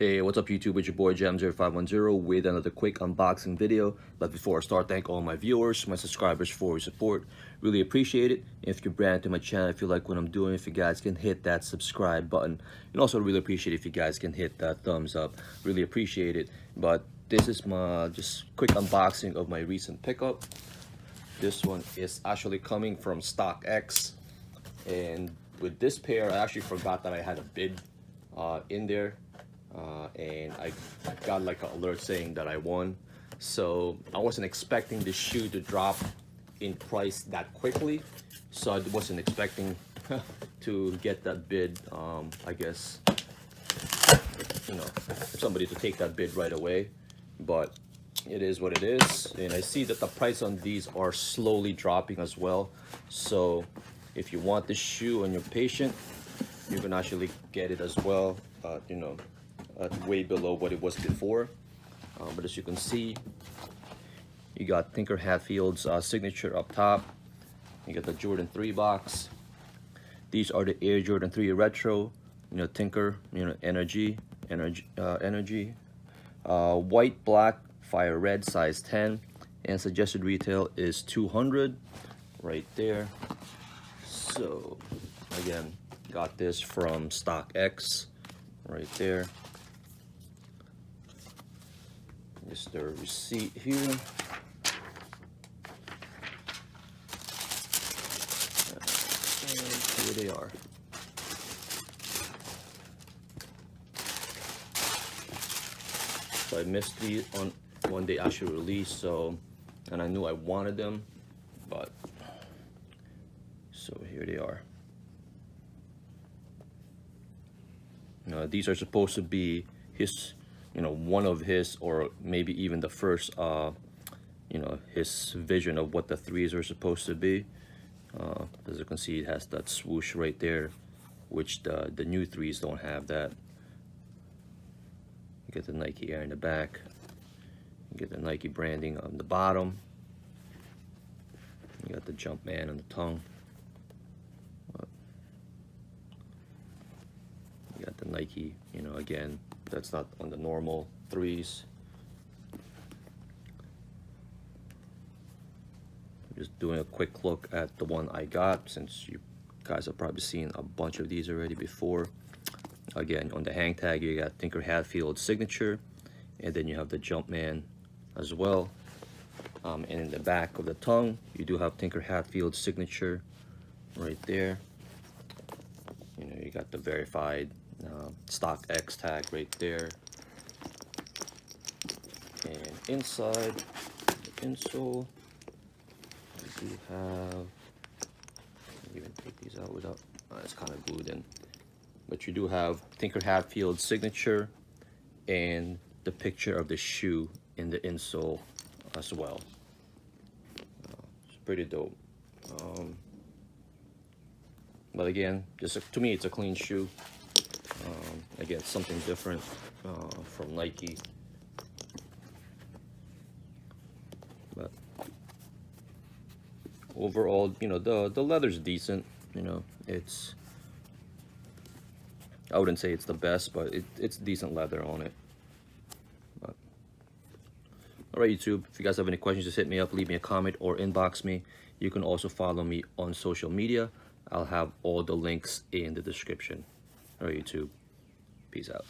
Hey, what's up YouTube? It's your boy Jam0510 with another quick unboxing video. But before I start, thank all my viewers, my subscribers for your support. Really appreciate it. If you're brand new to my channel, if you like what I'm doing, if you guys can hit that subscribe button. And also really appreciate if you guys can hit that thumbs up. Really appreciate it. But this is my just quick unboxing of my recent pickup. This one is actually coming from StockX. And with this pair, I actually forgot that I had a bid in there. And I got like an alert saying that I won, so I wasn't expecting the shoe to drop in price that quickly, so I wasn't expecting to get that bid. I guess, you know, somebody to take that bid right away, but it is what it is. And I see that the price on these are slowly dropping as well, so if you want this shoe and you're patient, you can actually get it as well. You know, way below what it was before, but as you can see, you got Tinker Hatfield's signature up top. You got the Jordan 3 box. These are the Air Jordan 3 Retro, you know, Tinker, you know, NRG, white, black, fire red, size 10, and suggested retail is $200 right there. So again, got this from StockX right there. Is the receipt here. And here they are. So I missed these on when they actually released, so, and I knew I wanted them, but so here they are. Now these are supposed to be his, you know, one of his, or maybe even the first, you know, his vision of what the threes are supposed to be. As you can see, it has that swoosh right there, which the new threes don't have that. You get the Nike Air in the back. You get the Nike branding on the bottom. You got the Jumpman on the tongue. You got the Nike, you know, again, that's not on the normal threes. Just doing a quick look at the one I got, since you guys have probably seen a bunch of these already before. Again, on the hang tag, you got Tinker Hatfield's signature, and then you have the Jumpman as well. And in the back of the tongue, you do have Tinker Hatfield's signature right there. You know, you got the verified StockX tag right there. And inside the insole, we do have, even take these out without, it's kind of glued in, but you do have Tinker Hatfield's signature and the picture of the shoe in the insole as well. It's pretty dope. But again, just to me, it's a clean shoe. Again, something different from Nike. But overall, you know, the leather's decent. You know, it's, I wouldn't say it's the best, but it's decent leather on it. But all right, YouTube, if you guys have any questions, just hit me up, leave me a comment, or inbox me. You can also follow me on social media. I'll have all the links in the description. All right, YouTube, peace out.